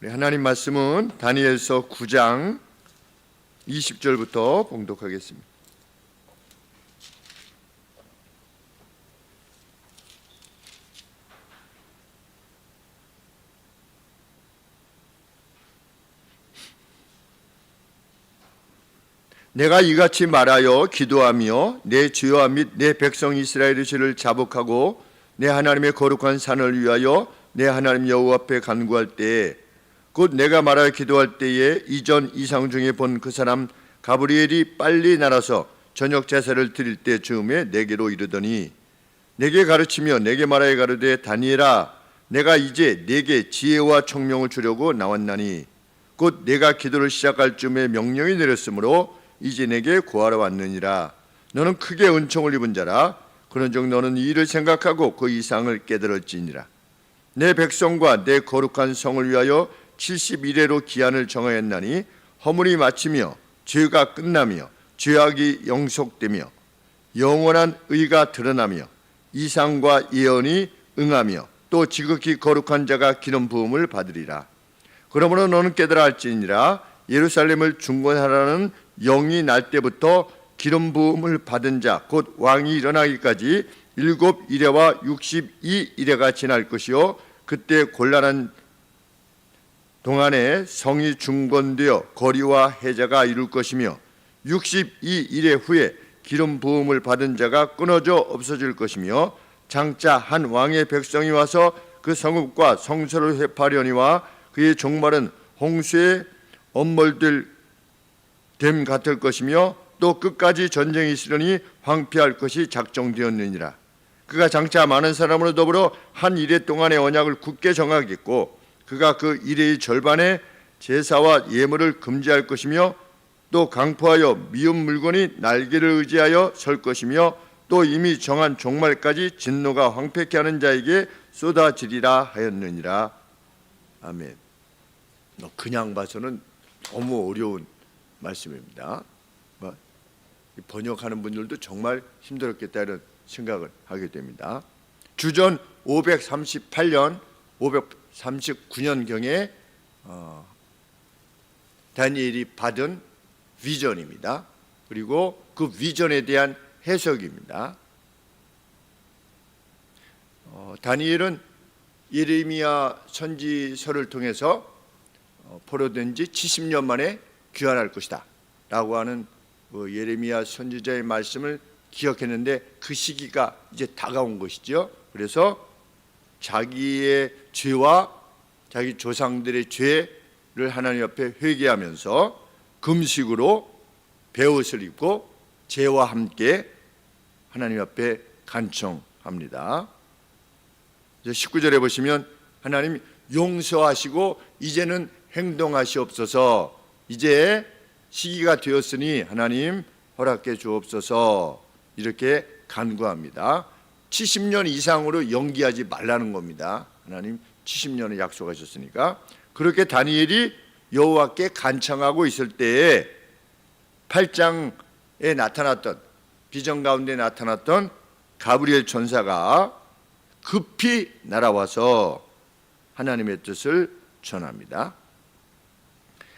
우리 하나님 말씀은 다니엘서 9장 20절부터 봉독하겠습니다. 내가 이같이 말하여 기도하며 내 죄와 및 내 백성 이스라엘의 죄를 자복하고 내 하나님의 거룩한 산을 위하여 내 하나님 여호와 앞에 간구할 때에 곧 내가 말하여 기도할 때에 이전 이상 중에 본 그 사람 가브리엘이 빨리 날아서 저녁 제사를 드릴 때 즈음에 내게로 이르더니 내게 가르치며 내게 말하여 가르되 다니엘아 내가 이제 내게 지혜와 총명을 주려고 나왔나니 곧 내가 기도를 시작할 즈음에 명령이 내렸으므로 이제 내게 구하러 왔느니라. 너는 크게 은총을 입은 자라. 그런즉 너는 이 일을 생각하고 그 이상을 깨달을지니라. 내 백성과 내 거룩한 성을 위하여 70일에로 기한을 정하였나니 허물이 마치며 죄가 끝나며 죄악이 영속되며 영원한 의가 드러나며 이상과 예언이 응하며 또 지극히 거룩한 자가 기름 부음을 받으리라. 그러므로 너는 깨달아 할지니라. 예루살렘을 중건하라는 영이 날 때부터 기름 부음을 받은 자 곧 왕이 일어나기까지 7이레와 62이레가 지날 것이요 그때 곤란한 동안에 성이 중건되어 거리와 해자가 이룰 것이며 62일의 후에 기름 부음을 받은 자가 끊어져 없어질 것이며 장차 한 왕의 백성이 와서 그 성읍과 성소를 회파하려니와 그의 종말은 홍수에 엄몰될 됨 같을 것이며 또 끝까지 전쟁이 있으려니 황폐할 것이 작정되었느니라. 그가 장차 많은 사람으로 더불어 한 이레 동안의 언약을 굳게 정하겠고 그가 그 이레의 절반에 제사와 예물을 금지할 것이며 또 강포하여 미운 물건이 날개를 의지하여 설 것이며 또 이미 정한 종말까지 진노가 황폐케 하는 자에게 쏟아지리라 하였느니라. 아멘. 그냥 봐서는 너무 어려운 말씀입니다. 번역하는 분들도 정말 힘들었겠다 이런 생각을 하게 됩니다. 주전 538년 539년경에 다니엘이 받은 비전입니다. 그리고 그 비전에 대한 해석입니다. 다니엘은 예레미야 선지서를 통해서 포로된 지 70년 만에 귀환할 것이다 라고 하는 예레미야 선지자의 말씀을 기억했는데 그 시기가 이제 다가온 것이죠. 그래서 자기의 죄와 자기 조상들의 죄를 하나님 앞에 회개하면서 금식으로 베옷을 입고 죄와 함께 하나님 앞에 간청합니다. 19절에 보시면 하나님 용서하시고 이제는 행동하시옵소서. 이제 시기가 되었으니 하나님 허락해 주옵소서 이렇게 간구합니다. 70년 이상으로 연기하지 말라는 겁니다. 하나님 70년을 약속하셨으니까. 그렇게 다니엘이 여호와께 간청하고 있을 때에 8장에 나타났던 비전 가운데 나타났던 가브리엘 천사가 급히 날아와서 하나님의 뜻을 전합니다.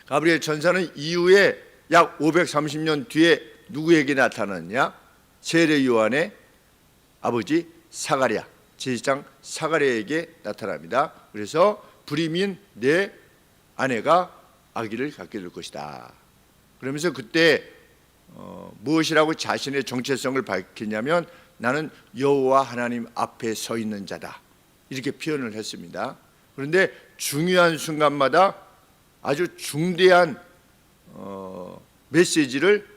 가브리엘 천사는 이후에 약 530년 뒤에 누구에게 나타났냐? 세례 요한의 아버지 사가랴, 제사장 사가랴에게 나타납니다. 그래서 불임인 내 아내가 아기를 갖게 될 것이다. 그러면서 그때 무엇이라고 자신의 정체성을 밝히냐면 나는 여호와 하나님 앞에 서 있는 자다 이렇게 표현을 했습니다. 그런데 중요한 순간마다 아주 중대한 메시지를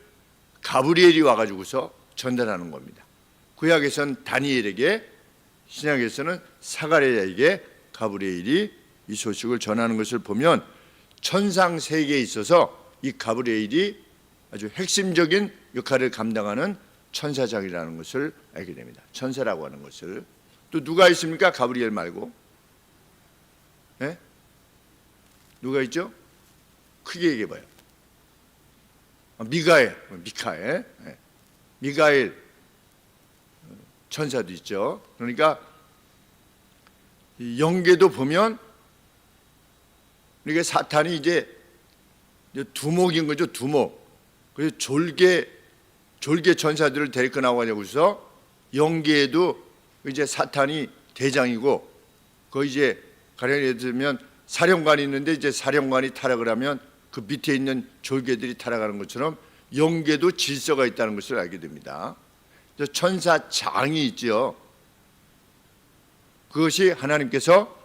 가브리엘이 와가지고서 전달하는 겁니다. 구약에서는 다니엘에게, 신약에서는 사가랴에게 가브리엘이 이 소식을 전하는 것을 보면 천상 세계에 있어서 이 가브리엘이 아주 핵심적인 역할을 감당하는 천사장이라는 것을 알게 됩니다. 천사라고 하는 것을. 또 누가 있습니까? 가브리엘 말고. 네? 누가 있죠? 크게 얘기해봐요. 미카엘. 네. 미카엘 천사도 있죠. 그러니까 영계도 보면 그러니까 사탄이 이제 두목인 거죠, 두목. 그래서 졸개 전사들을 데리고 나가려고 해서 영계에도 이제 사탄이 대장이고, 그 이제 가령 예를 들면 사령관이 있는데 이제 사령관이 타락을 하면 그 밑에 있는 졸개들이 타락하는 것처럼 영계도 질서가 있다는 것을 알게 됩니다. 천사장이 있죠. 그것이 하나님께서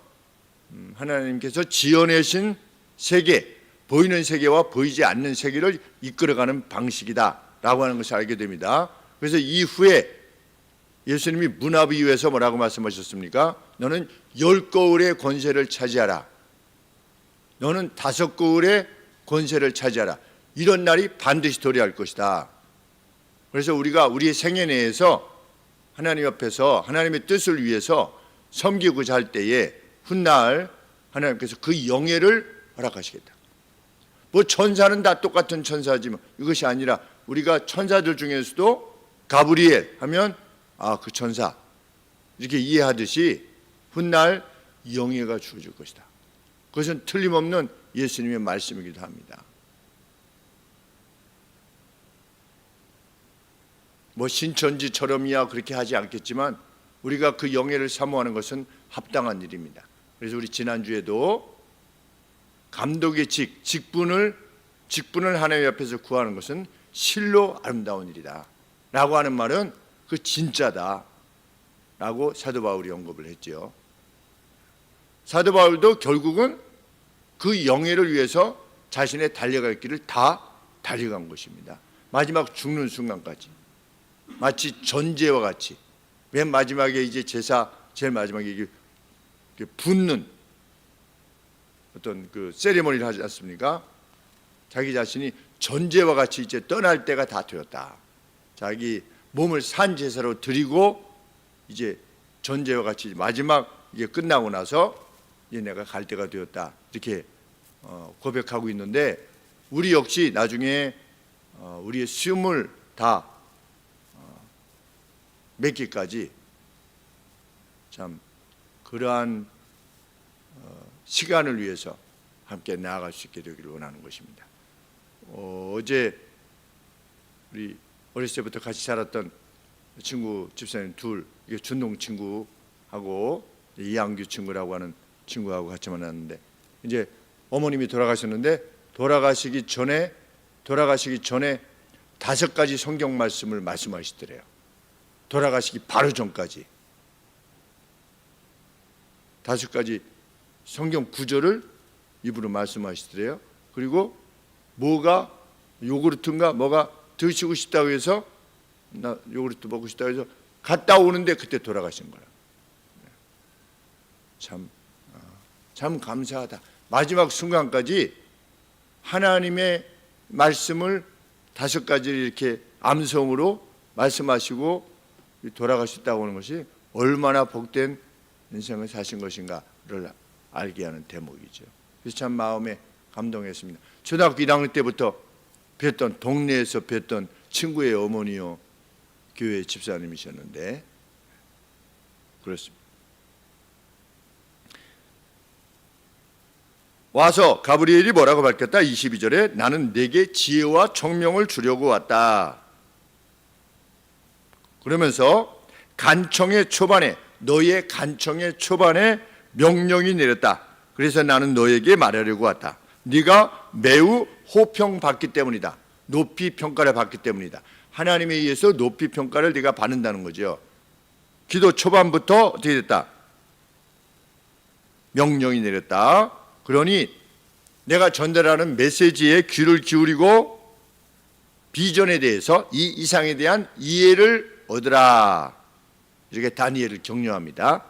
지어내신 세계, 보이는 세계와 보이지 않는 세계를 이끌어가는 방식이다라고 하는 것을 알게 됩니다. 그래서 이후에 예수님이 문화비유에서 뭐라고 말씀하셨습니까? 너는 10거울의 권세를 차지하라. 너는 5거울의 권세를 차지하라. 이런 날이 반드시 도래할 것이다. 그래서 우리가 우리의 생애 내에서 하나님 앞에서 하나님의 뜻을 위해서 섬기고자 할 때에 훗날 하나님께서 그 영예를 허락하시겠다. 뭐 천사는 다 똑같은 천사지만 이것이 아니라 우리가 천사들 중에서도 가브리엘 하면 그 천사 이렇게 이해하듯이 훗날 영예가 주어질 것이다. 그것은 틀림없는 예수님의 말씀이기도 합니다. 뭐 신천지처럼이야 그렇게 하지 않겠지만 우리가 그 영예를 사모하는 것은 합당한 일입니다. 그래서 우리 지난주에도 감독의 직분을 하나님 앞에서 구하는 것은 실로 아름다운 일이다 라고 하는 말은 그 진짜다 라고 사도 바울이 언급을 했죠. 사도 바울도 결국은 그 영예를 위해서 자신의 달려갈 길을 다 달려간 것입니다. 마지막 죽는 순간까지 마치 전제와 같이 맨 마지막에 이제 제사 제일 마지막에 이게 붓는 어떤 그 세리머니를 하지 않습니까? 자기 자신이 전제와 같이 이제 떠날 때가 다 되었다. 자기 몸을 산 제사로 드리고 이제 전제와 같이 마지막 이게 끝나고 나서 이제 내가 갈 때가 되었다. 이렇게 고백하고 있는데 우리 역시 나중에 우리의 숨을 다 맺기까지 참 그러한 시간을 위해서 함께 나아갈 수 있게 되기를 원하는 것입니다. 어제 우리 어렸을 때부터 같이 살았던 친구 집사님 둘, 이게 준동 친구하고 이양규 친구라고 하는 친구하고 같이 만났는데 이제 어머님이 돌아가셨는데 돌아가시기 전에 5가지 성경 말씀을 말씀하시더래요. 돌아가시기 바로 전까지 5가지 성경 구절을 입으로 말씀하시더래요. 그리고 뭐가 요구르트인가 뭐가 드시고 싶다고 해서 나 요구르트 먹고 싶다고 해서 갔다 오는데 그때 돌아가신 거라. 참 감사하다. 마지막 순간까지 하나님의 말씀을 5가지를 이렇게 암송으로 말씀하시고 돌아가셨다고 하는 것이 얼마나 복된 인생을 사신 것인가를 알게 하는 대목이죠. 그래서 참 마음에 감동했습니다. 초등학교 1학년 때부터 뵀던 동네에서 뵀던 친구의 어머니요 교회 집사님이셨는데 그렇습니다. 와서 가브리엘이 뭐라고 밝혔다? 22절에 나는 내게 지혜와 총명을 주려고 왔다. 그러면서 너의 간청의 초반에 명령이 내렸다. 그래서 나는 너에게 말하려고 왔다. 네가 매우 호평받기 때문이다. 높이 평가를 받기 때문이다. 하나님에 의해서 높이 평가를 네가 받는다는 거죠. 기도 초반부터 어떻게 됐다? 명령이 내렸다. 그러니 내가 전달하는 메시지에 귀를 기울이고 비전에 대해서 이 이상에 대한 이해를 얻으라. 이렇게 다니엘을 격려합니다.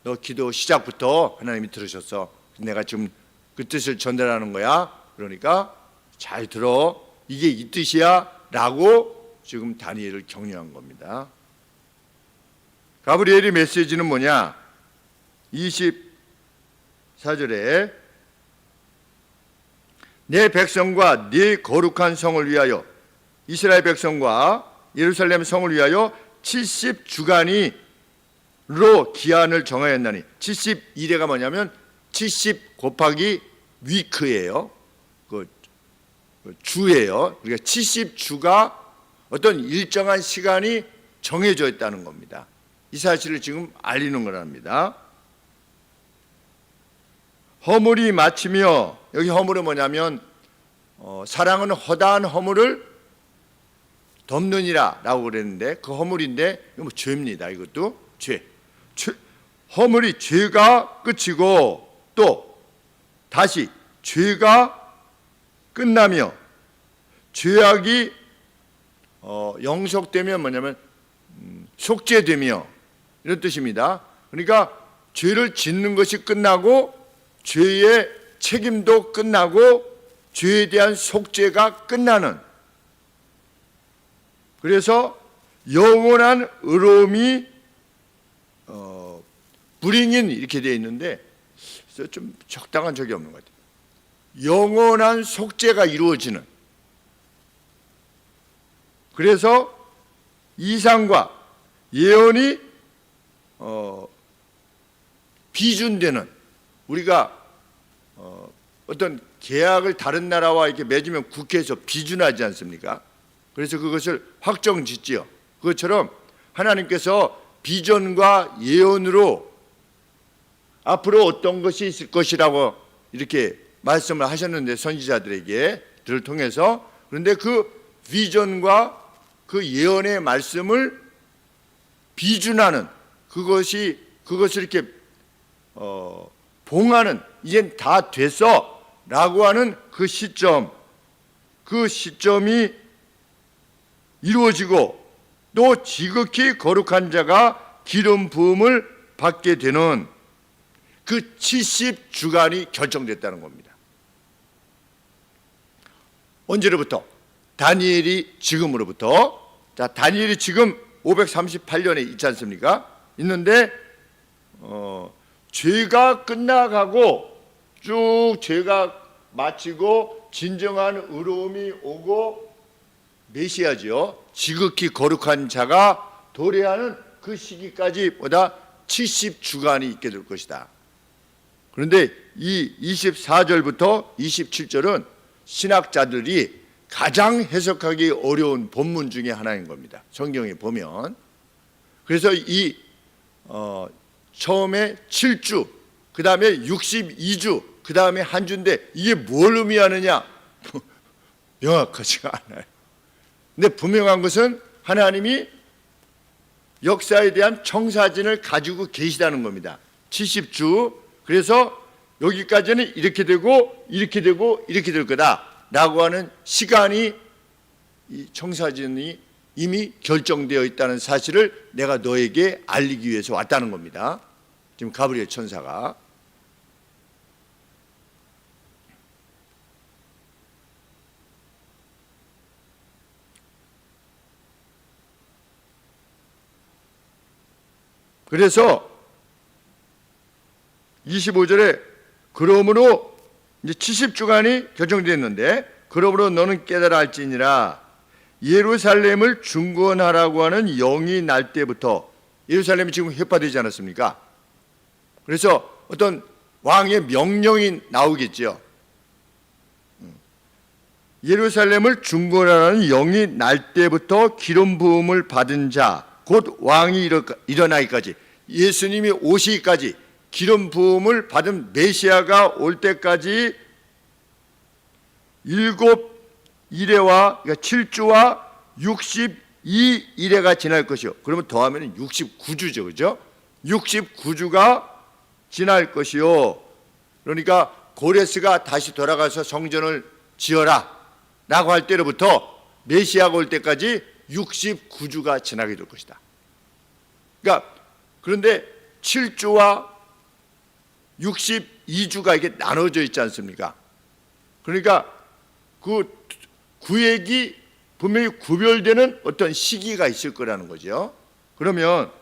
너 기도 시작부터 하나님이 들으셨어. 내가 지금 그 뜻을 전달하는 거야. 그러니까 잘 들어. 이게 이 뜻이야 라고 지금 다니엘을 격려한 겁니다. 가브리엘의 메시지는 뭐냐? 24절에 내 백성과 네 거룩한 성을 위하여 이스라엘 백성과 예루살렘 성을 위하여 70주간이로 기한을 정하였나니 71회가 뭐냐면 70 곱하기 위크예요. 그 주예요. 그러니까 70주가 어떤 일정한 시간이 정해져 있다는 겁니다. 이 사실을 지금 알리는 거랍니다. 허물이 마치며, 여기 허물은 뭐냐면 사랑은 허다한 허물을 덮느니라 라고 그랬는데, 그 허물인데 이거 뭐 죄입니다. 이것도 죄. 허물이 죄가 끝이고 또 다시 죄가 끝나며 죄악이 영속되면 뭐냐면 속죄되며 이런 뜻입니다. 그러니까 죄를 짓는 것이 끝나고 죄의 책임도 끝나고 죄에 대한 속죄가 끝나는, 그래서 영원한 의로움이 불잉인 이렇게 되어 있는데 좀 적당한 적이 없는 것 같아요. 영원한 속죄가 이루어지는, 그래서 이상과 예언이 비준되는, 우리가 어떤 계약을 다른 나라와 이렇게 맺으면 국회에서 비준하지 않습니까? 그래서 그것을 확정짓지요. 그것처럼 하나님께서 비전과 예언으로 앞으로 어떤 것이 있을 것이라고 이렇게 말씀을 하셨는데, 선지자들에게 들을 통해서. 그런데 그 비전과 그 예언의 말씀을 비준하는, 그것을 이렇게 봉하는, 이젠 다 됐어 라고 하는 그 시점이 이루어지고 또 지극히 거룩한 자가 기름 부음을 받게 되는 그 70주간이 결정됐다는 겁니다. 언제로부터? 다니엘이 지금으로부터. 자, 다니엘이 지금 538년에 있지 않습니까? 있는데 죄가 끝나가고 쭉 죄가 마치고 진정한 의로움이 오고 메시아죠, 지극히 거룩한 자가 도래하는 그 시기까지 보다 70주간이 있게 될 것이다. 그런데 이 24절부터 27절은 신학자들이 가장 해석하기 어려운 본문 중에 하나인 겁니다. 성경에 보면. 그래서 처음에 7주, 그 다음에 62주, 그 다음에 한 주인데 이게 뭘 의미하느냐? 명확하지가 않아요. 근데 분명한 것은 하나님이 역사에 대한 청사진을 가지고 계시다는 겁니다. 70주. 그래서 여기까지는 이렇게 되고 이렇게 되고 이렇게 될 거다 라고 하는 시간이, 이 청사진이 이미 결정되어 있다는 사실을 내가 너에게 알리기 위해서 왔다는 겁니다. 지금 가브리엘 천사가. 그래서 25절에 그러므로 이제 70주간이 결정됐는데, 그러므로 너는 깨달아 알지니라 예루살렘을 중건하라고 하는 영이 날 때부터, 예루살렘이 지금 회파되지 않았습니까? 그래서 어떤 왕의 명령이 나오겠죠. 예루살렘을 중건하라는 영이 날 때부터 기름 부음을 받은 자, 곧 왕이 일어나기까지, 예수님이 오시기까지, 기름 부음을 받은 메시아가 올 때까지 7일에와, 그러니까 7주와 62일에가 지날 것이요. 그러면 더하면 69주죠. 그죠? 69주가 지날 것이요. 그러니까 고레스가 다시 돌아가서 성전을 지어라 라고 할 때로부터 메시아가 올 때까지 69주가 지나게 될 것이다. 그러니까 그런데 7주와 62주가 이게 나눠져 있지 않습니까? 그러니까 그 구획이 분명히 구별되는 어떤 시기가 있을 거라는 거죠. 그러면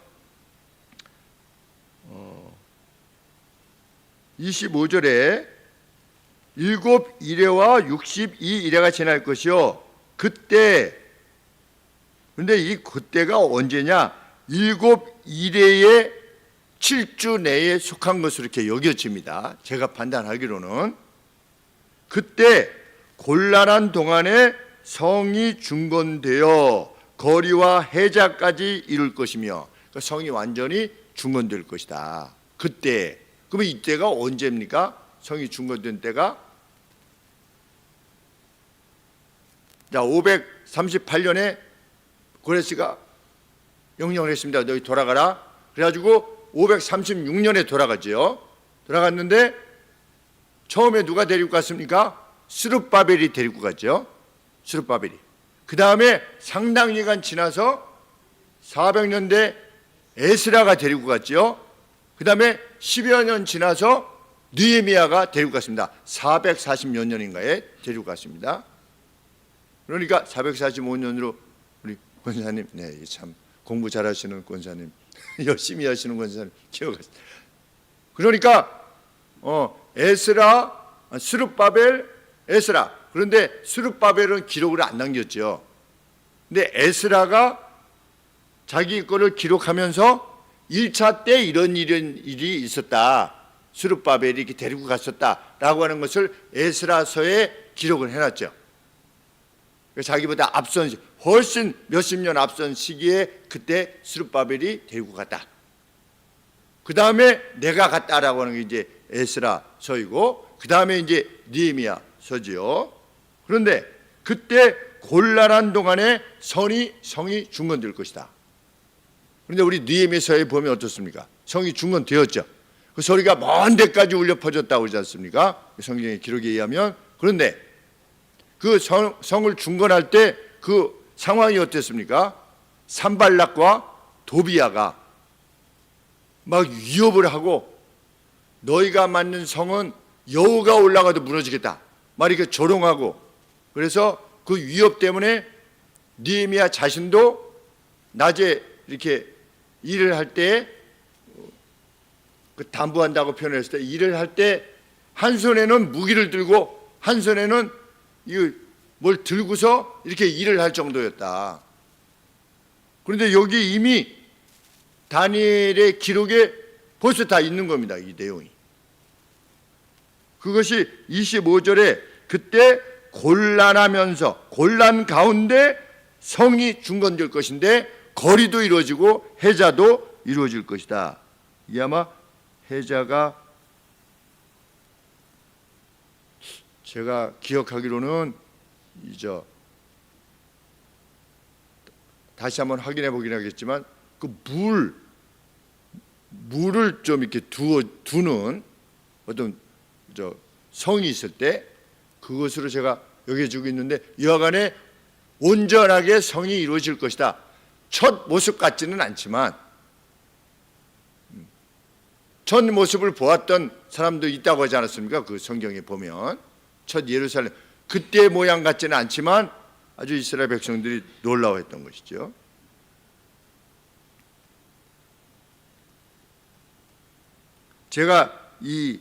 25절에 7일에와 62일에가 지날 것이요. 그때, 그런데 이 그때가 언제냐? 7일의 7주 내에 속한 것으로 이렇게 여겨집니다. 제가 판단하기로는. 그때 곤란한 동안에 성이 중건되어 거리와 해자까지 이룰 것이며, 그러니까 성이 완전히 중건될 것이다. 그때. 그러면 이때가 언제입니까? 성이 중건된 때가? 자, 538년에 고레스가 명령을 했습니다. 너희 돌아가라. 그래가지고 536년에 돌아가죠. 돌아갔는데 처음에 누가 데리고 갔습니까? 스룹바벨이 데리고 갔죠. 스룹바벨이. 그 다음에 상당 기간 지나서 400년대 에스라가 데리고 갔죠. 그 다음에 10여 년 지나서 느헤미야가 데리고 갔습니다. 440몇 년인가에 데리고 갔습니다. 그러니까 445년으로 우리 권사님, 네, 참 공부 잘하시는 권사님, 열심히 하시는 권사님 기억하십니다. 그러니까 에스라, 스룹바벨, 에스라. 그런데 스룹바벨은 기록을 안 남겼죠. 근데 에스라가 자기 거를 기록하면서 1차 때 이런 일이 있었다. 스룹바벨이 이렇게 데리고 갔었다라고 하는 것을 에스라서에 기록을 해놨죠. 자기보다 앞선, 훨씬 몇십 년 앞선 시기에 그때 스룹바벨이 데리고 갔다. 그 다음에 내가 갔다라고 하는 게 이제 에스라서이고, 그 다음에 이제 느헤미야서지요. 그런데 그때 곤란한 동안에 성이 중건될 것이다. 그런데 우리 느헤미야서에 보면 어떻습니까? 성이 중건되었죠. 그 소리가 먼 데까지 울려 퍼졌다고 그러지 않습니까? 성경의 기록에 의하면. 그런데 그 성을 중건할 때 그 상황이 어땠습니까? 산발락과 도비야가 막 위협을 하고, 너희가 만든 성은 여우가 올라가도 무너지겠다 막 이렇게 조롱하고, 그래서 그 위협 때문에 느헤미야 자신도 낮에 이렇게 일을 할 때, 그 담보한다고 표현을 했을 때, 일을 할 때 한 손에는 무기를 들고 한 손에는 뭘 들고서 이렇게 일을 할 정도였다. 그런데 여기 이미 다니엘의 기록에 벌써 다 있는 겁니다. 이 내용이. 그것이 25절에 그때 곤란하면서, 곤란 가운데 성이 중건될 것인데 거리도 이루어지고 해자도 이루어질 것이다. 이게 아마 해자가, 제가 기억하기로는 다시 한번 확인해 보긴 하겠지만, 그 물을 좀 이렇게 두는 어떤 성이 있을 때 그것으로 제가 여겨지고 있는데, 여하간에 온전하게 성이 이루어질 것이다. 첫 모습 같지는 않지만 첫 모습을 보았던 사람도 있다고 하지 않았습니까? 그 성경에 보면 첫 예루살렘, 그때 모양 같지는 않지만 아주 이스라엘 백성들이 놀라워했던 것이죠. 제가 이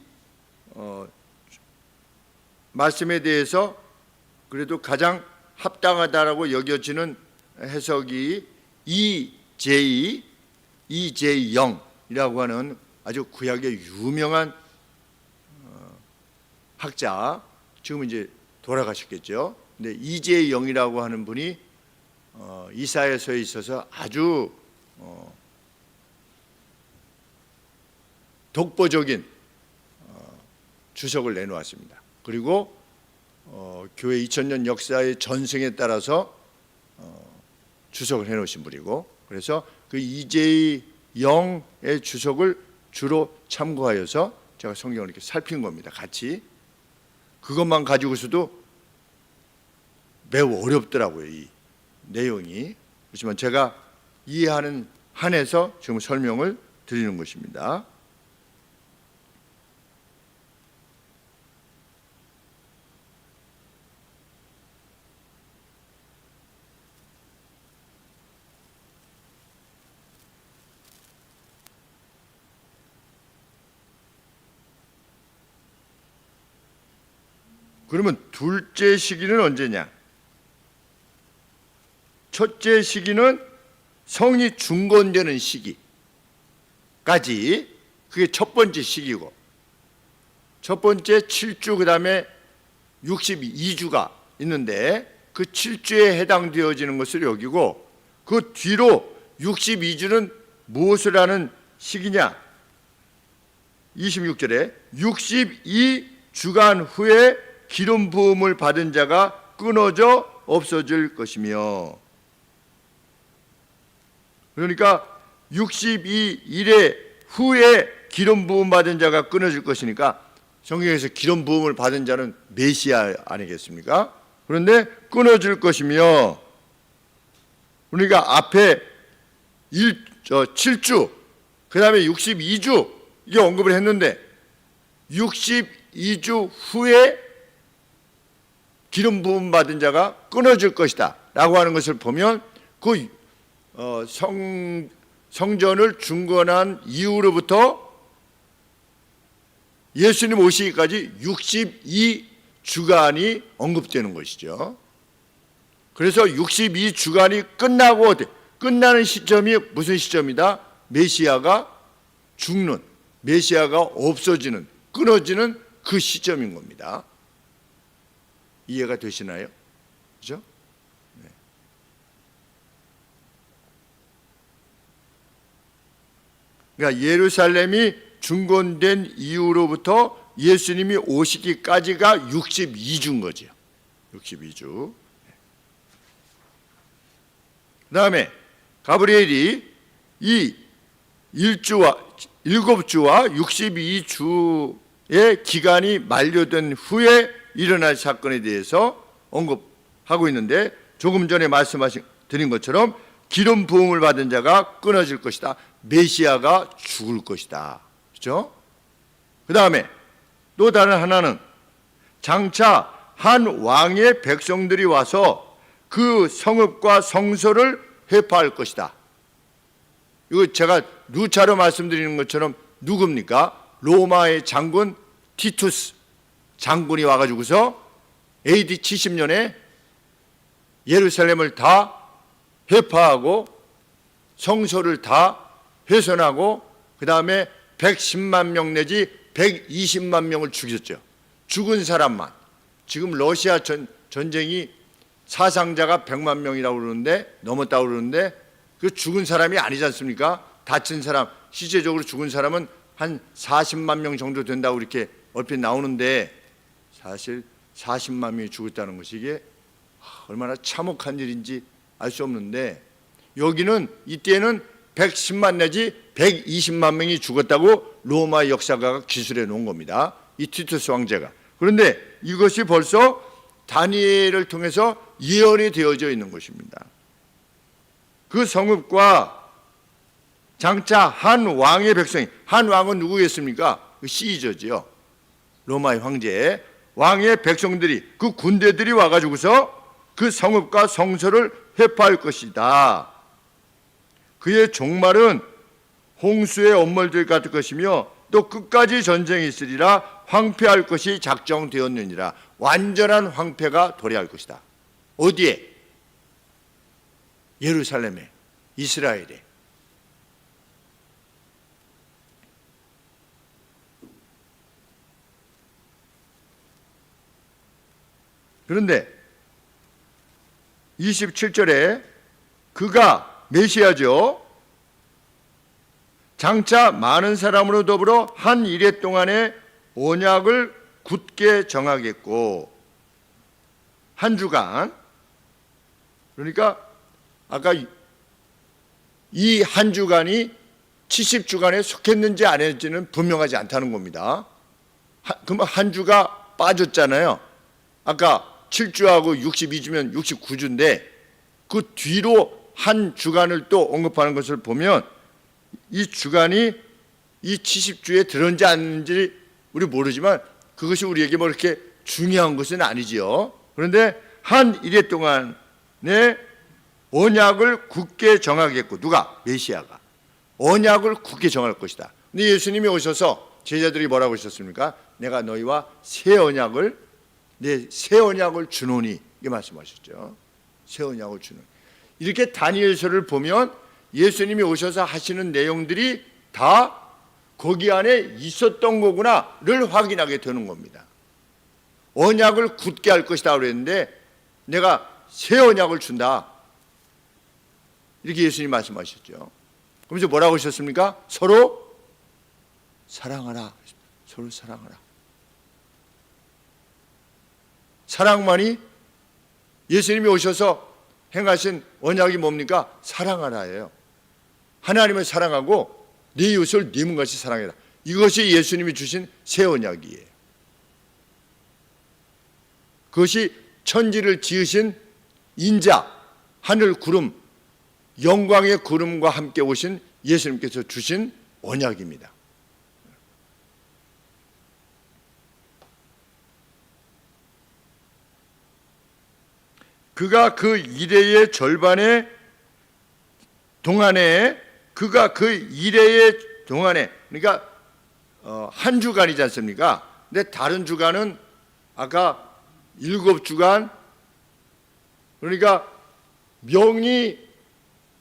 말씀에 대해서 그래도 가장 합당하다라고 여겨지는 해석이 E.J. 영이라고 하는 아주 구약의 유명한 학자, 지금 이제 돌아가셨겠죠. 근데 E.J. 영이라고 하는 분이 이사야서에 있어서 아주 독보적인 주석을 내놓았습니다. 그리고 교회 2000년 역사의 전승에 따라서 주석을 해놓으신 분이고, 그래서 그 E.J. 영의 주석을 주로 참고하여서 제가 성경을 이렇게 살핀 겁니다. 같이. 그것만 가지고서도 매우 어렵더라고요, 이 내용이. 그렇지만 제가 이해하는 한에서 지금 설명을 드리는 것입니다. 그러면 둘째 시기는 언제냐? 첫째 시기는 성이 중건되는 시기까지, 그게 첫 번째 시기고, 첫 번째 7주, 그 다음에 62주가 있는데 그 7주에 해당되어지는 것을 여기고, 그 뒤로 62주는 무엇을 하는 시기냐? 26절에 62주간 후에 기름 부음을 받은 자가 끊어져 없어질 것이며, 그러니까 62일의 후에 기름 부음 받은 자가 끊어질 것이니까 성경에서 기름 부음을 받은 자는 메시아 아니겠습니까? 그런데 끊어질 것이며, 그러니까 앞에 7주, 그 다음에 62주 이게 언급을 했는데 62주 후에 기름 부음 받은 자가 끊어질 것이다 라고 하는 것을 보면, 그 성전을 중건한 이후로부터 예수님 오시기까지 62주간이 언급되는 것이죠. 그래서 62주간이 끝나고 끝나는 시점이 무슨 시점이다? 메시아가 죽는, 메시아가 없어지는, 끊어지는 그 시점인 겁니다. 이해가 되시나요? 그죠? 네. 그러니까 예루살렘이 중건된 이후로부터 예수님이 오시기까지가 62주인 거죠. 62주. 그 다음에 가브리엘이 이 7주와 62주의 기간이 만료된 후에 일어날 사건에 대해서 언급하고 있는데, 조금 전에 드린 것처럼 기름 부음을 받은 자가 끊어질 것이다. 메시아가 죽을 것이다. 그렇죠? 그 다음에 또 다른 하나는 장차 한 왕의 백성들이 와서 그 성읍과 성소를 회파할 것이다. 이거 제가 누차로 말씀드리는 것처럼 누굽니까? 로마의 장군 티투스 장군이 와가지고서 AD 70년에 예루살렘을 다 회파하고 성소를 다 훼손하고, 그 다음에 110만 명 내지 120만 명을 죽였죠. 죽은 사람만. 지금 러시아 전쟁이 사상자가 100만 명이라고 그러는데, 넘었다고 그러는데, 그 죽은 사람이 아니지 않습니까? 다친 사람, 실제적으로 죽은 사람은 한 40만 명 정도 된다고 이렇게 얼핏 나오는데, 사실 40만 명이 죽었다는 것이 이게 얼마나 참혹한 일인지 알 수 없는데, 여기는 이때는 110만 내지 120만 명이 죽었다고 로마 역사가가 기술해 놓은 겁니다. 이 티투스 황제가. 그런데 이것이 벌써 다니엘을 통해서 예언이 되어져 있는 것입니다. 그 성읍과 장차 한 왕의 백성이, 한 왕은 누구겠습니까? 그 시저지요. 로마의 황제. 왕의 백성들이, 그 군대들이 와가지고서 그 성읍과 성소를 회파할 것이다. 그의 종말은 홍수의 엄물들 같을 것이며 또 끝까지 전쟁이 있으리라. 황폐할 것이 작정되었느니라. 완전한 황폐가 도래할 것이다. 어디에? 예루살렘에, 이스라엘에. 그런데 27절에 그가 메시아죠. 장차 많은 사람으로 더불어 한 이레 동안에 언약을 굳게 정하겠고, 한 주간, 그러니까 아까 이 한 주간이 70주간에 속했는지 안 했는지는 분명하지 않다는 겁니다. 그러면 한 주가 빠졌잖아요. 아까 7주하고 62주면 69주인데 그 뒤로 한 주간을 또 언급하는 것을 보면 이 주간이 이 70주에 들었는지 안 했는지 우리 모르지만 그것이 우리에게 뭐 이렇게 중요한 것은 아니지요. 그런데 한 일해 동안에 언약을 굳게 정하겠고, 누가? 메시아가 언약을 굳게 정할 것이다. 근데 예수님이 오셔서 제자들이 뭐라고 하셨습니까? 내가 너희와 새 언약을 주노니, 이렇게 말씀하셨죠. 새 언약을 주노니. 이렇게 다니엘서를 보면 예수님이 오셔서 하시는 내용들이 다 거기 안에 있었던 거구나를 확인하게 되는 겁니다. 언약을 굳게 할 것이다 그랬는데 내가 새 언약을 준다. 이렇게 예수님 말씀하셨죠. 그러면서 뭐라고 하셨습니까? 서로 사랑하라. 서로 사랑하라. 사랑만이 예수님이 오셔서 행하신 언약이 뭡니까? 사랑하라예요. 하나님을 사랑하고 네 이웃을 네 몸같이 사랑해라. 이것이 예수님이 주신 새 언약이에요. 그것이 천지를 지으신 인자, 하늘 구름, 영광의 구름과 함께 오신 예수님께서 주신 언약입니다. 그가 그 이레의 절반의 동안에 그러니까 한 주간이지 않습니까? 근데 다른 주간은 아까 7주간, 그러니까 명이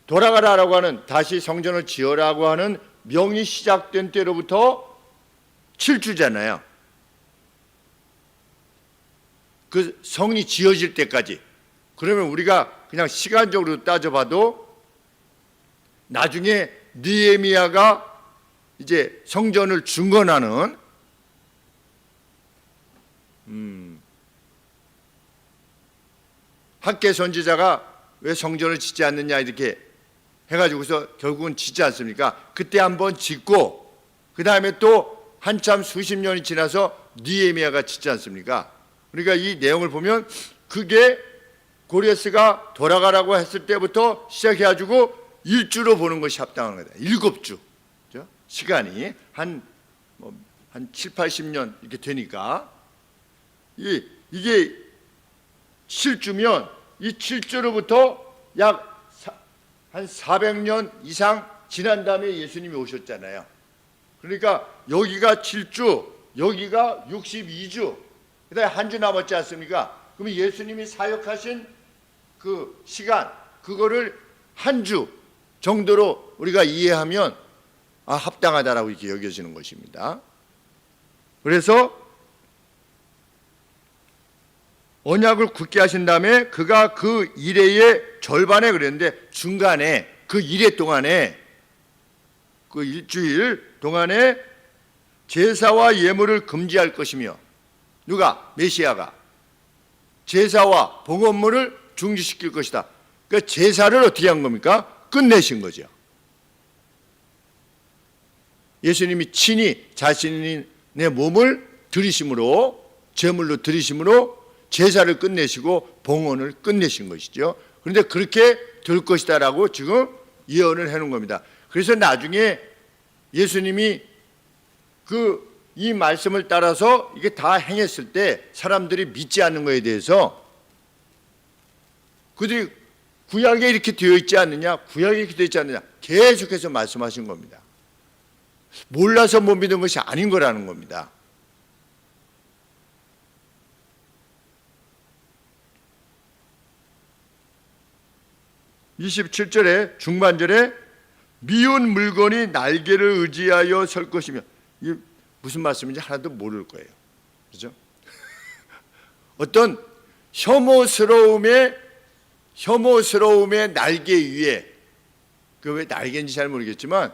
돌아가라라고 하는, 다시 성전을 지어라고 하는 명이 시작된 때로부터 7주잖아요. 그 성이 지어질 때까지. 그러면 우리가 그냥 시간적으로 따져봐도 나중에 느헤미야가 이제 성전을 중건하는 학개 선지자가 왜 성전을 짓지 않느냐 이렇게 해가지고서 결국은 짓지 않습니까? 그때 한번 짓고 그 다음에 또 한참 수십 년이 지나서 느헤미야가 짓지 않습니까? 그러니까 이 내용을 보면 그게 고레스가 돌아가라고 했을 때부터 시작해가지고 1주로 보는 것이 합당한 거다. 7주. 그렇죠? 시간이 한 7, 80년 이렇게 되니까 이게 7주면 이 7주로부터 약 한 400년 이상 지난 다음에 예수님이 오셨잖아요. 그러니까 여기가 7주, 여기가 62주, 그 다음에 한 주 남았지 않습니까? 그러면 예수님이 사역하신 그 시간, 그거를 한 주 정도로 우리가 이해하면 합당하다라고 이렇게 여겨지는 것입니다. 그래서 언약을 굳게 하신 다음에 그가 그 이레의 절반에 그랬는데 중간에 그 이레 동안에 그 일주일 동안에 제사와 예물을 금지할 것이며 누가? 메시아가 제사와 봉헌물을 중지시킬 것이다. 그러니까 제사를 어떻게 한 겁니까? 끝내신 거죠. 예수님이 친히 자신의 몸을 드리심으로 제물로 드리심으로 제사를 끝내시고 봉헌을 끝내신 것이죠. 그런데 그렇게 될 것이다라고 지금 예언을 해놓은 겁니다. 그래서 나중에 예수님이 이 말씀을 따라서 이게 다 행했을 때 사람들이 믿지 않는 것에 대해서 그들이 구약에 이렇게 되어 있지 않느냐, 구약에 이렇게 되어 있지 않느냐 계속해서 말씀하신 겁니다. 몰라서 못 믿은 것이 아닌 거라는 겁니다. (27절에) 중반절에 미운 물건이 날개를 의지하여 설 것이며, 이게 무슨 말씀인지 하나도 모를 거예요. 그렇죠? 어떤 혐오스러움의 날개 위에, 그 왜 날개인지 잘 모르겠지만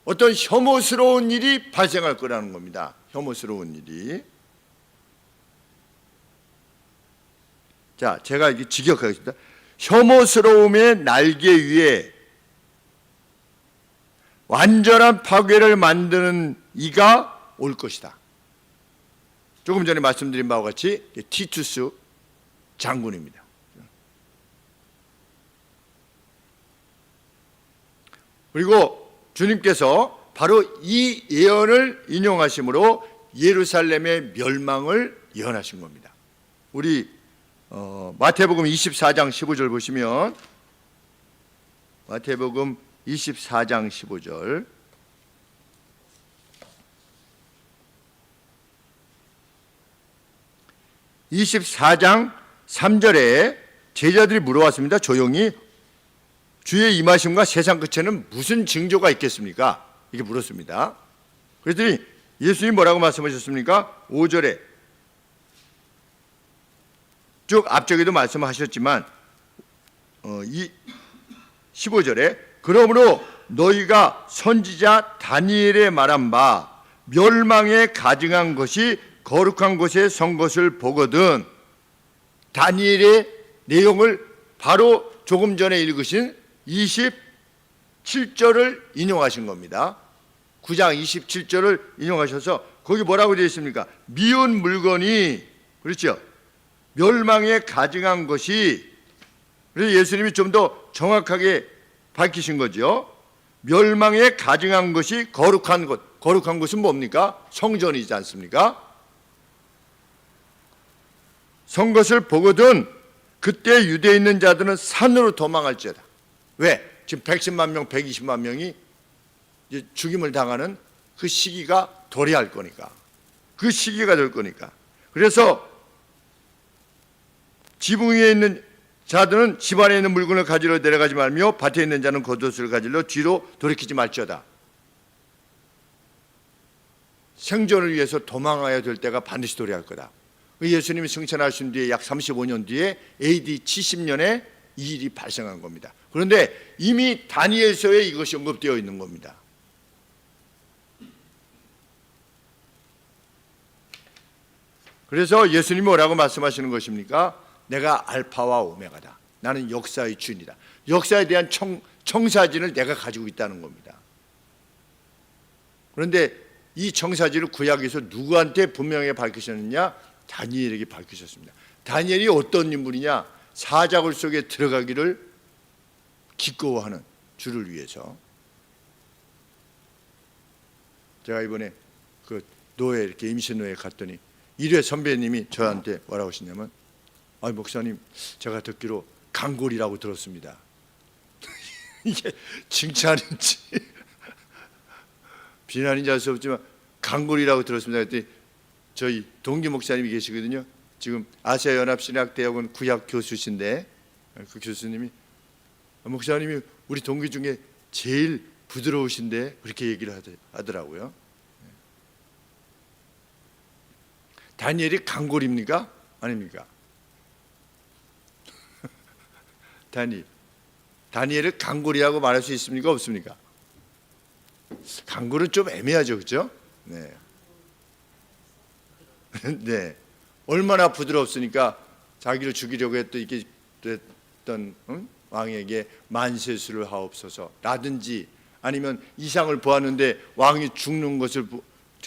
어떤 혐오스러운 일이 발생할 거라는 겁니다. 혐오스러운 일이. 자, 제가 이게 직역하겠습니다. 혐오스러움의 날개 위에 완전한 파괴를 만드는 이가 올 것이다. 조금 전에 말씀드린 바와 같이 티투스 장군입니다. 그리고 주님께서 바로 이 예언을 인용하심으로 예루살렘의 멸망을 예언하신 겁니다. 우리 마태복음 24장 15절 보시면, 마태복음 24장 15절, (24장 3절에) 제자들이 물어왔습니다. 조용히. 주의 임하심과 세상 끝에는 무슨 징조가 있겠습니까? 이렇게 물었습니다. 그랬더니 예수님이 뭐라고 말씀하셨습니까? 5절에 쭉 앞쪽에도 말씀하셨지만 이 15절에 그러므로 너희가 선지자 다니엘의 말한 바 멸망에 가증한 것이 거룩한 곳에 선 것을 보거든. 다니엘의 내용을 바로 조금 전에 읽으신 27절을 인용하신 겁니다. 9장 27절을 인용하셔서 거기 뭐라고 되어 있습니까? 미운 물건이, 그렇죠, 멸망에 가증한 것이, 그래서 예수님이 좀 더 정확하게 밝히신 거죠. 멸망에 가증한 것이 거룩한 것. 거룩한 것은 뭡니까? 성전이지 않습니까? 선 것을 보거든 그때 유대에 있는 자들은 산으로 도망할지어다. 왜? 지금 110만 명, 120만 명이 이제 죽임을 당하는 그 시기가 도래할 거니까. 그 시기가 될 거니까. 그래서 지붕 위에 있는 자들은 집안에 있는 물건을 가지러 내려가지 말며 밭에 있는 자는 겉옷을 가지러 뒤로 돌이키지 말지어다. 생존을 위해서 도망가야 될 때가 반드시 도래할 거다. 예수님이 승천하신 뒤에 약 35년 뒤에 AD 70년에 이 일이 발생한 겁니다. 그런데 이미 다니엘서에 이것이 언급되어 있는 겁니다. 그래서 예수님이 뭐라고 말씀하시는 것입니까? 내가 알파와 오메가다. 나는 역사의 주인이다. 역사에 대한 청사진을 내가 가지고 있다는 겁니다. 그런데 이 청사진을 구약에서 누구한테 분명히 밝히셨느냐? 다니엘에게 밝히셨습니다. 다니엘이 어떤 인물이냐? 사자굴 속에 들어가기를 기꺼워하는 주를 위해서. 제가 이번에 그 노예, 이렇게 임신노예 갔더니 일회 선배님이 저한테 뭐라고 하시냐면, 목사님, 제가 듣기로 강골이라고 들었습니다. 이게 칭찬인지 비난인지 알 수 없지만 강골이라고 들었습니다. 그랬더니 저희 동기 목사님이 계시거든요. 지금 아시아연합신학대학원 구약 교수신데 그 교수님이, 목사님이 우리 동기 중에 제일 부드러우신데 그렇게 얘기를 하더라고요. 다니엘이 강골입니까? 아닙니까? 다니엘을 강골이라고 말할 수 있습니까? 없습니까? 강골은 좀 애매하죠, 그렇죠? 네. 네. 얼마나 부드럽습니까? 자기를 죽이려고 했던 왕에게 만세수를 하옵소서 라든지, 아니면 이상을 보았는데 왕이 죽는 것을,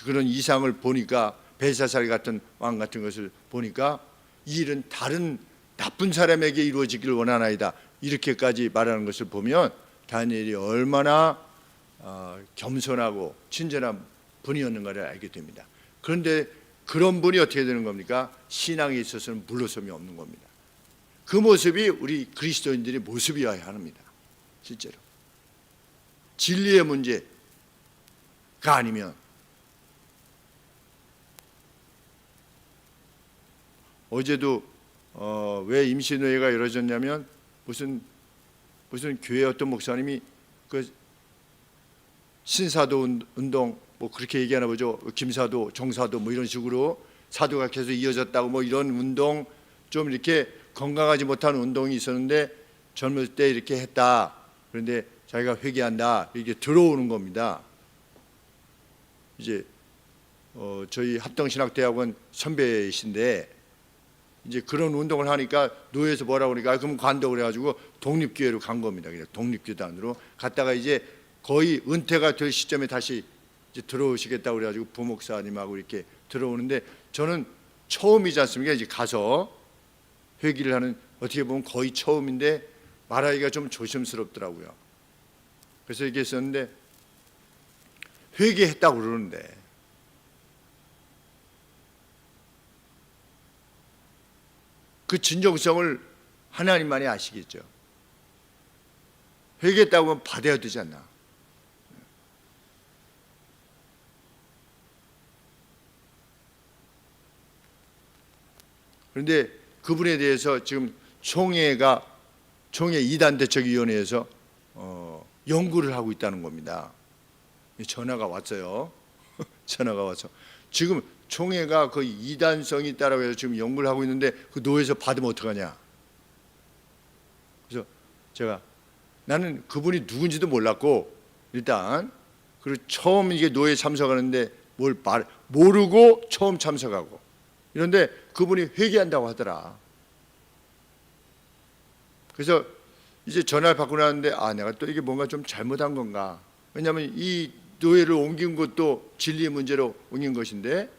그런 이상을 보니까 벨사살 같은 왕 같은 것을 보니까 이 일은 다른 나쁜 사람에게 이루어지기를 원하나이다, 이렇게까지 말하는 것을 보면 다니엘이 얼마나 겸손하고 친절한 분이었는가를 알게 됩니다. 그런데 그런 분이 어떻게 되는 겁니까? 신앙에 있어서는 물러섬이 없는 겁니다. 그 모습이 우리 그리스도인들의 모습이어야 합니다. 실제로 진리의 문제가 아니면. 어제도 왜 임시노예가 이루어졌냐면, 무슨 교회 어떤 목사님이 그 신사도 운동 뭐 그렇게 얘기하나 보죠. 김사도, 정사도 뭐 이런 식으로 사도가 계속 이어졌다고, 뭐 이런 운동, 좀 이렇게 건강하지 못한 운동이 있었는데 젊을 때 이렇게 했다. 그런데 자기가 회개한다, 이렇게 들어오는 겁니다. 이제 저희 합동신학대학원 선배이신데 이제 그런 운동을 하니까 노예에서 뭐라고 그러니까 그럼 관다고 그래가지고 독립교회로 간 겁니다. 그냥 독립교단으로 갔다가 이제 거의 은퇴가 될 시점에 다시 이제 들어오시겠다고 그래가지고 부목사님하고 이렇게 들어오는데, 저는 처음이지 않습니까? 이제 가서 회개를 하는, 어떻게 보면 거의 처음인데 말하기가 좀 조심스럽더라고요. 그래서 얘기했었는데 회개했다고 그러는데, 그 진정성을 하나님만이 아시겠죠. 회개했다고 하면 받아야 되지 않나. 그런데 그분에 대해서 지금 총회 이단대책위원회에서 연구를 하고 있다는 겁니다. 전화가 왔어요. 전화가 와서 지금 총회가 그 이단성이 있다라고 해서 지금 연구를 하고 있는데 그 노예에서 받으면 어떡하냐. 그래서 제가 나는 그분이 누군지도 몰랐고 일단 그리고 처음 이게 노예 참석하는데 뭘 모르고 처음 참석하고 이런데 그분이 회개한다고 하더라. 그래서 이제 전화를 받고 나왔는데 내가 또 이게 뭔가 좀 잘못한 건가. 왜냐하면 이 노예를 옮긴 것도 진리의 문제로 옮긴 것인데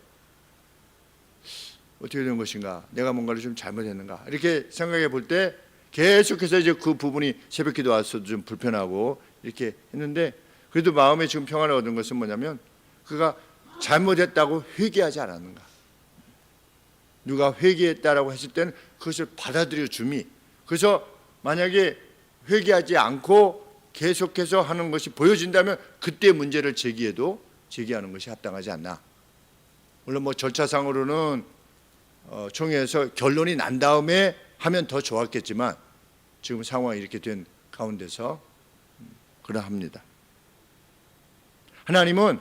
어떻게 된 것인가, 내가 뭔가를 좀 잘못했는가 이렇게 생각해 볼 때 계속해서 이제 그 부분이 새벽기도 와서 좀 불편하고 이렇게 했는데 그래도 마음에 지금 평안을 얻은 것은 뭐냐면 그가 잘못했다고 회개하지 않았는가. 누가 회개했다라고 했을 때는 그것을 받아들여 줌이, 그래서 만약에 회개하지 않고 계속해서 하는 것이 보여진다면 그때 문제를 제기하는 것이 합당하지 않나. 물론 뭐 절차상으로는 총회에서 결론이 난 다음에 하면 더 좋았겠지만 지금 상황이 이렇게 된 가운데서 그러합니다. 하나님은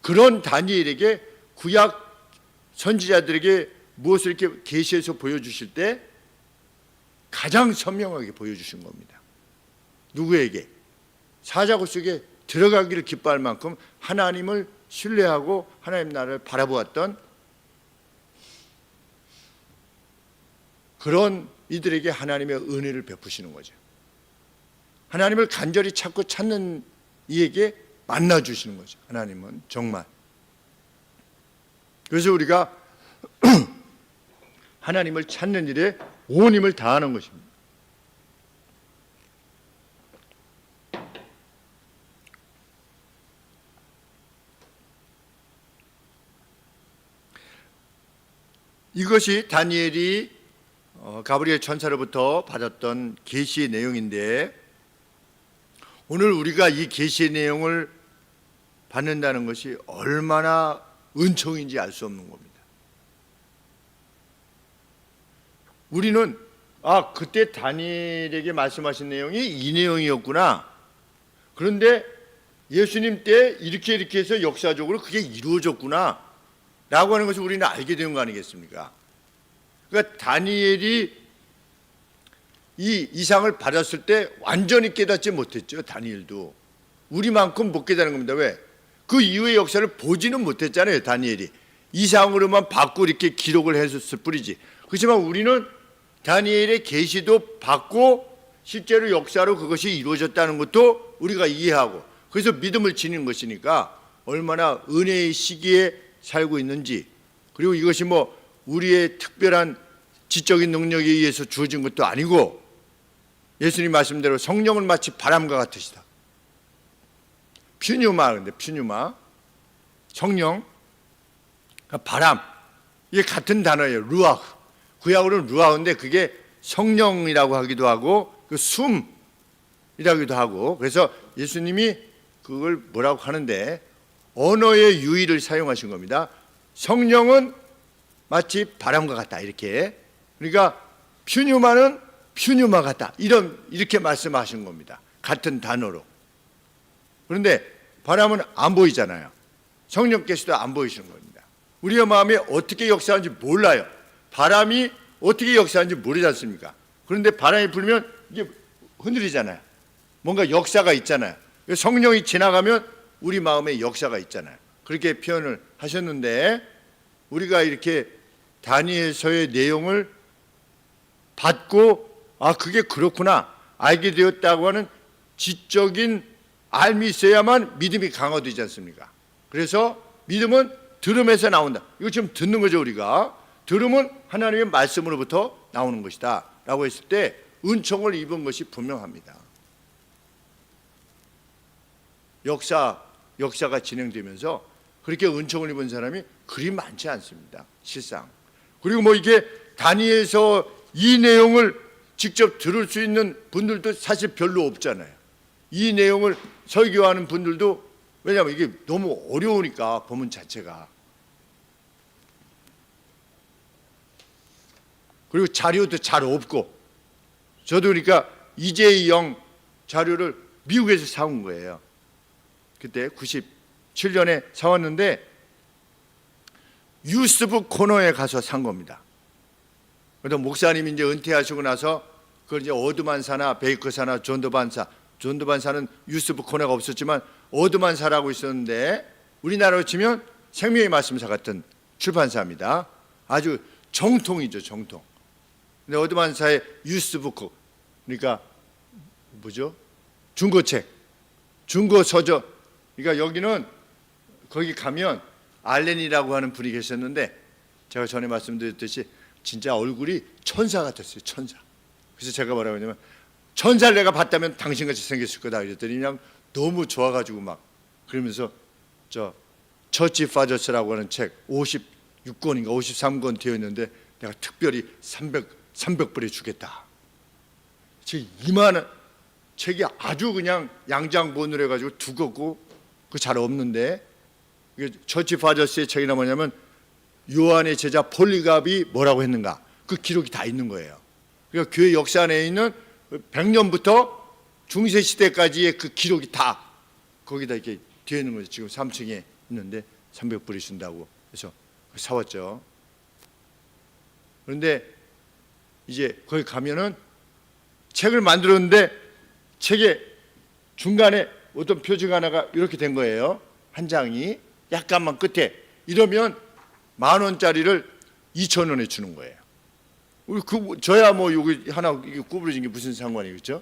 그런 다니엘에게 구약 선지자들에게 무엇을 이렇게 계시해서 보여주실 때 가장 선명하게 보여주신 겁니다. 누구에게? 사자굴 속에 들어가기를 기뻐할 만큼 하나님을 신뢰하고 하나님 나라를 바라보았던 그런 이들에게 하나님의 은혜를 베푸시는 거죠. 하나님을 간절히 찾는 이에게 만나주시는 거죠. 하나님은 정말. 그래서 우리가 하나님을 찾는 일에 온 힘을 다하는 것입니다. 이것이 다니엘이 가브리엘 천사로부터 받았던 계시의 내용인데, 오늘 우리가 이 계시의 내용을 받는다는 것이 얼마나 은총인지 알 수 없는 겁니다. 우리는 그때 다니엘에게 말씀하신 내용이 이 내용이었구나. 그런데 예수님 때 이렇게 해서 역사적으로 그게 이루어졌구나 라고 하는 것을 우리는 알게 되는 거 아니겠습니까? 그러니까 다니엘이 이 이상을 받았을 때 완전히 깨닫지 못했죠. 다니엘도 우리만큼 못 깨닫는 겁니다. 왜? 그 이후의 역사를 보지는 못했잖아요. 다니엘이 이상으로만 받고 이렇게 기록을 했을 뿐이지. 그렇지만 우리는 다니엘의 계시도 받고 실제로 역사로 그것이 이루어졌다는 것도 우리가 이해하고, 그래서 믿음을 지닌 것이니까 얼마나 은혜의 시기에 살고 있는지, 그리고 이것이 뭐 우리의 특별한 지적인 능력에 의해서 주어진 것도 아니고 예수님 말씀대로 성령은 마치 바람과 같으시다. 퓨뉴마, 근데 퓨뉴마 성령, 바람, 이게 같은 단어예요. 루아흐. 구약으로는 루아흐인데 그게 성령이라고 하기도 하고 그 숨이라기도 하고, 그래서 예수님이 그걸 뭐라고 하는데 언어의 유의를 사용하신 겁니다. 성령은 마치 바람과 같다 이렇게. 그러니까 퓨뉴마는 퓨뉴마 같다 이렇게 말씀하신 겁니다. 같은 단어로. 그런데 바람은 안 보이잖아요. 성령께서도 안 보이시는 겁니다. 우리의 마음에 어떻게 역사하는지 몰라요. 바람이 어떻게 역사하는지 모르지 않습니까? 그런데 바람이 불면 이게 흔들리잖아요. 뭔가 역사가 있잖아요. 성령이 지나가면 우리 마음에 역사가 있잖아요. 그렇게 표현을 하셨는데, 우리가 이렇게 다니엘서의 내용을 받고 그게 그렇구나 알게 되었다고 하는 지적인 알미 있어야만 믿음이 강화되지 않습니까? 그래서 믿음은 들음에서 나온다. 이거 지금 듣는 거죠. 우리가 들음은 하나님의 말씀으로부터 나오는 것이다 라고 했을 때 은총을 입은 것이 분명합니다. 역사가 진행되면서 그렇게 은총을 입은 사람이 그리 많지 않습니다. 실상. 그리고 뭐 이게 다니엘서 이 내용을 직접 들을 수 있는 분들도 사실 별로 없잖아요. 이 내용을 설교하는 분들도, 왜냐하면 이게 너무 어려우니까 본문 자체가. 그리고 자료도 잘 없고, 저도 그러니까 이재희 영 자료를 미국에서 사온 거예요. 그때 97년에 사왔는데 유스북 코너에 가서 산 겁니다. 그래서 목사님이 이제 은퇴하시고 나서 그걸 이제 어드만사나 베이커사나 존드반사는 유스북 코너가 없었지만 어드만사라고 있었는데 우리나라로 치면 생명의 말씀사 같은 출판사입니다. 아주 정통이죠, 정통. 근데 어드만사의 유스북, 그러니까 뭐죠? 중고책, 중고서적. 그러니까 여기는 거기 가면 알렌이라고 하는 분이 계셨는데 제가 전에 말씀드렸듯이 진짜 얼굴이 천사 같았어요, 천사. 그래서 제가 뭐라고 하냐면 천사를 내가 봤다면 당신같이 생겼을 거다 그랬더니 그냥 너무 좋아가지고 막 그러면서 저 처치 파저스라고 하는 책 56권인가 53권 되어 있는데 내가 특별히 300불에 주겠다. 지금 이만한 책이 아주 그냥 양장본으로 해가지고 두껍고 그 잘 없는데 처치 파저스의 책이나 뭐냐면 요한의 제자 폴리갑이 뭐라고 했는가 그 기록이 다 있는 거예요. 그러니까 교회 역사 안에 있는 100년부터 중세 시대까지의 그 기록이 다 거기다 이렇게 되어 있는 거죠. 지금 3층에 있는데 300불이 준다고 해서 사왔죠. 그런데 이제 거기 가면은 책을 만들었는데 책의 중간에 어떤 표지가 하나가 이렇게 된 거예요. 한 장이 약간만 끝에 이러면 10,000원짜리를 2,000원에 주는 거예요. 저야 뭐 여기 하나 구부러진 게 무슨 상관이겠죠?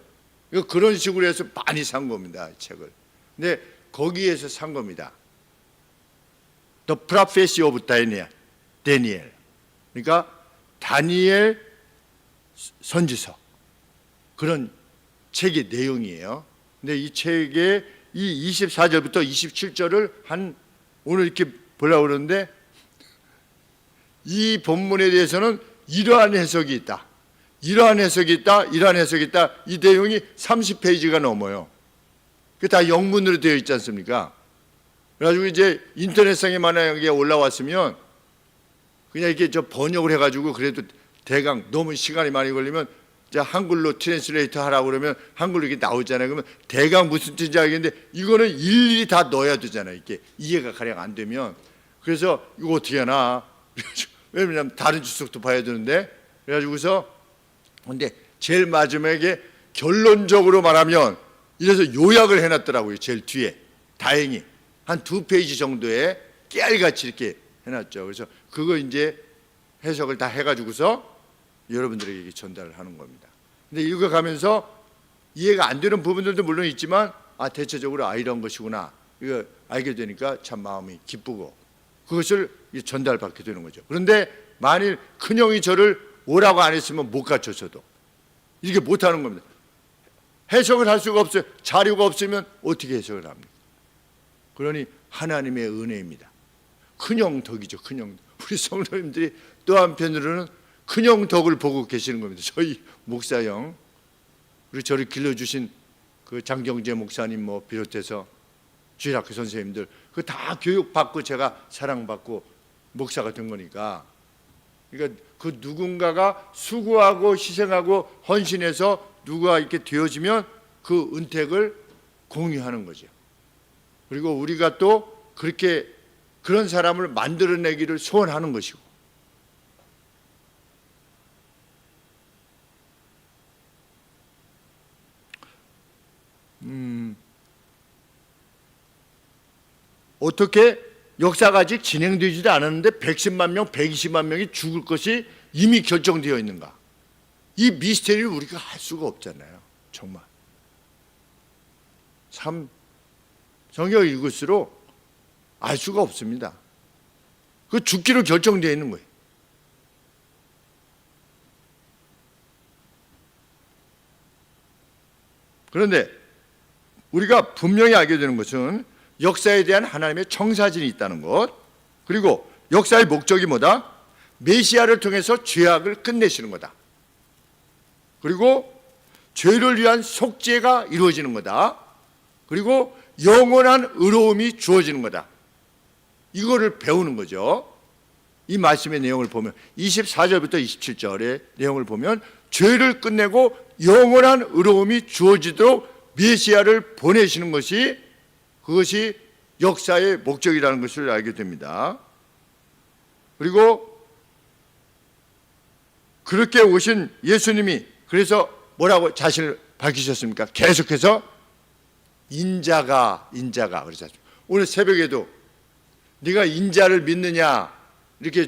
그런 식으로 해서 많이 산 겁니다, 책을. 근데 거기에서 산 겁니다. The Prophecy of Daniel. 그러니까 다니엘 선지서 그런 책의 내용이에요. 근데 이 책의 이 24절부터 27절을 오늘 이렇게 보려고 그러는데 이 본문에 대해서는 이러한 해석이 있다. 이러한 해석이 있다. 이러한 해석이 있다. 이 내용이 30페이지가 넘어요. 그게 다 영문으로 되어 있지 않습니까? 그래가지고 이제 인터넷상에 만약에 올라왔으면 그냥 이렇게 저 번역을 해가지고 그래도 대강 너무 시간이 많이 걸리면 이제 한글로 트랜스레이터 하라고 그러면 한글로 이렇게 나오잖아요. 그러면 대강 무슨 뜻인지 알겠는데 이거는 일일이 다 넣어야 되잖아요. 이렇게 이해가 가량 안 되면. 그래서 이거 어떻게 하나. 왜냐면 다른 주석도 봐야 되는데 그래가지고서 근데 제일 마지막에 결론적으로 말하면 이래서 요약을 해놨더라고요. 제일 뒤에 다행히 한 2페이지 정도에 깨알같이 이렇게 해놨죠. 그래서 그거 이제 해석을 다 해가지고서 여러분들에게 전달을 하는 겁니다. 근데 읽어가면서 이해가 안 되는 부분들도 물론 있지만 대체적으로 이런 것이구나 이거 알게 되니까 참 마음이 기쁘고 그것을 전달받게 되는 거죠. 그런데 만일 큰형이 저를 오라고 안 했으면 못 갔죠. 저도 이렇게 못하는 겁니다. 해석을 할 수가 없어요. 자료가 없으면 어떻게 해석을 합니까? 그러니 하나님의 은혜입니다. 큰형 덕이죠. 큰형. 우리 성도님들이 또 한편으로는 큰형 덕을 보고 계시는 겁니다. 저희 목사형 그리고 저를 길러주신 그 장경재 목사님 뭐 비롯해서 주일학교 선생님들 그 다 교육받고 제가 사랑받고 목사가 된 거니까 그러니까 그 누군가가 수고하고 희생하고 헌신해서 누가 이렇게 되어지면 그 은택을 공유하는 거죠. 그리고 우리가 또 그렇게 그런 사람을 만들어내기를 소원하는 것이고 어떻게 역사가 아직 진행되지도 않았는데 110만 명, 120만 명이 죽을 것이 이미 결정되어 있는가? 이 미스테리를 우리가 할 수가 없잖아요. 정말. 참 성경을 읽을수록 알 수가 없습니다. 그 죽기로 결정되어 있는 거예요. 그런데 우리가 분명히 알게 되는 것은 역사에 대한 하나님의 청사진이 있다는 것, 그리고 역사의 목적이 뭐다? 메시아를 통해서 죄악을 끝내시는 거다. 그리고 죄를 위한 속죄가 이루어지는 거다. 그리고 영원한 의로움이 주어지는 거다. 이거를 배우는 거죠. 이 말씀의 내용을 보면 24절부터 27절의 내용을 보면 죄를 끝내고 영원한 의로움이 주어지도록 메시아를 보내시는 것이 그것이 역사의 목적이라는 것을 알게 됩니다. 그리고 그렇게 오신 예수님이 그래서 뭐라고 자신을 밝히셨습니까? 계속해서 인자가 그러지 않습니까? 오늘 새벽에도 네가 인자를 믿느냐 이렇게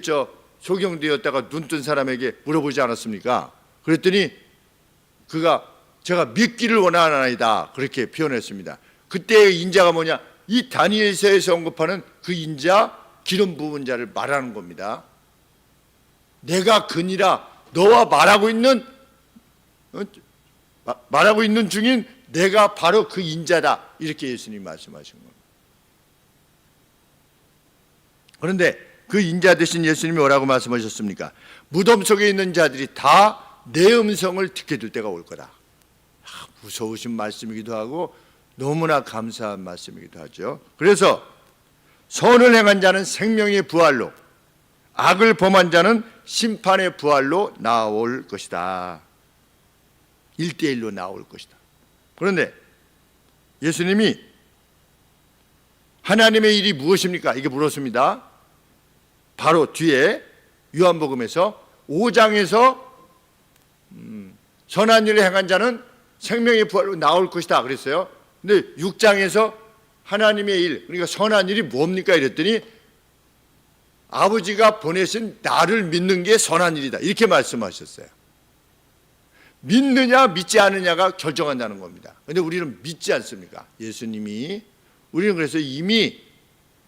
소경되었다가 눈뜬 사람에게 물어보지 않았습니까? 그랬더니 그가 제가 믿기를 원하나이다 그렇게 표현했습니다. 그때의 인자가 뭐냐? 이 다니엘서에서 언급하는 그 인자, 기름 부은 자를 말하는 겁니다. 내가 그니라 너와 말하고 있는 중인 내가 바로 그 인자다 이렇게 예수님이 말씀하신 겁니다. 그런데 그 인자 되신 예수님이 뭐라고 말씀하셨습니까? 무덤 속에 있는 자들이 다 내 음성을 듣게 될 때가 올 거다. 무서우신 말씀이기도 하고 너무나 감사한 말씀이기도 하죠. 그래서 선을 행한 자는 생명의 부활로, 악을 범한 자는 심판의 부활로 나올 것이다. 1대1로 나올 것이다. 그런데 예수님이 하나님의 일이 무엇입니까? 이게 물었습니다. 바로 뒤에 요한복음에서 5장에서 선한 일을 행한 자는 생명의 부활로 나올 것이다 그랬어요. 근데 6장에서 하나님의 일, 그러니까 선한 일이 뭡니까? 이랬더니 아버지가 보내신 나를 믿는 게 선한 일이다 이렇게 말씀하셨어요. 믿느냐 믿지 않느냐가 결정한다는 겁니다. 그런데 우리는 믿지 않습니까? 예수님이 우리는 그래서 이미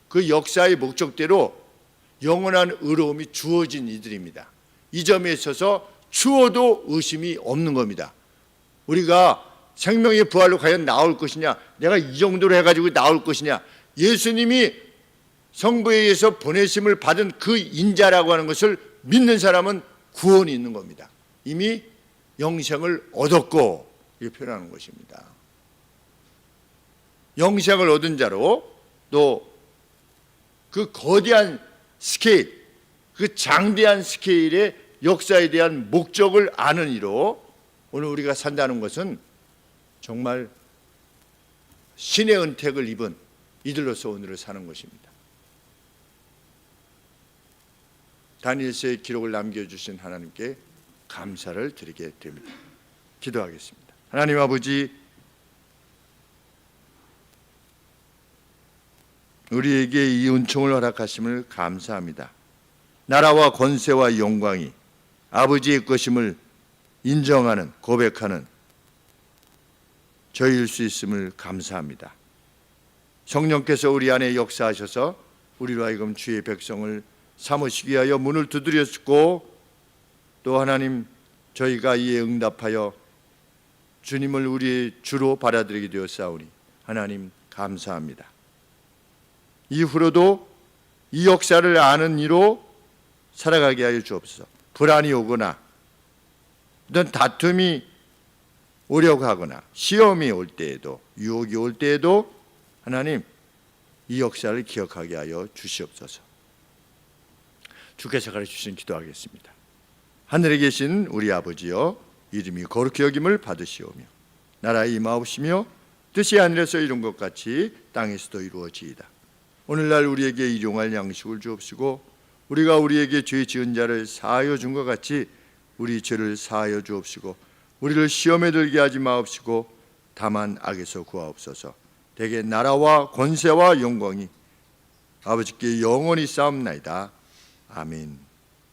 그 역사의 목적대로 영원한 의로움이 주어진 이들입니다. 이 점에 있어서 추워도 의심이 없는 겁니다. 우리가 생명의 부활로 과연 나올 것이냐, 내가 이 정도로 해가지고 나올 것이냐, 예수님이 성부에 의해서 보내심을 받은 그 인자라고 하는 것을 믿는 사람은 구원이 있는 겁니다. 이미 영생을 얻었고 이렇게 표현하는 것입니다. 영생을 얻은 자로 또 그 거대한 스케일, 그 장대한 스케일의 역사에 대한 목적을 아는 이로 오늘 우리가 산다는 것은 정말 신의 은택을 입은 이들로서 오늘을 사는 것입니다. 다니엘서의 기록을 남겨주신 하나님께 감사를 드리게 됩니다. 기도하겠습니다. 하나님 아버지, 우리에게 이 은총을 허락하심을 감사합니다. 나라와 권세와 영광이 아버지의 것임을 인정하는, 고백하는 저희일 수 있음을 감사합니다. 성령께서 우리 안에 역사하셔서 우리로 하여금 주의 백성을 삼으시기 위하여 문을 두드렸고, 또 하나님 저희가 이에 응답하여 주님을 우리의 주로 받아들이게 되었사오니 하나님 감사합니다. 이후로도 이 역사를 아는 이로 살아가게 하여 주옵소서. 불안이 오거나 어떤 다툼이 오려고 하거나 시험이 올 때에도, 유혹이 올 때에도 하나님 이 역사를 기억하게 하여 주시옵소서. 주께서 가르치신 기도하겠습니다. 하늘에 계신 우리 아버지여, 이름이 거룩히 여김을 받으시오며 나라에 임하옵시며 뜻이 하늘에서 이룬 것 같이 땅에서도 이루어지이다. 오늘날 우리에게 일용할 양식을 주옵시고 우리가 우리에게 죄 지은 자를 사하여 준 것 같이 우리 죄를 사하여 주옵시고 우리를 시험에 들게 하지 마옵시고 다만 악에서 구하옵소서. 대개 나라와 권세와 영광이 아버지께 영원히 싸움나이다. 아멘.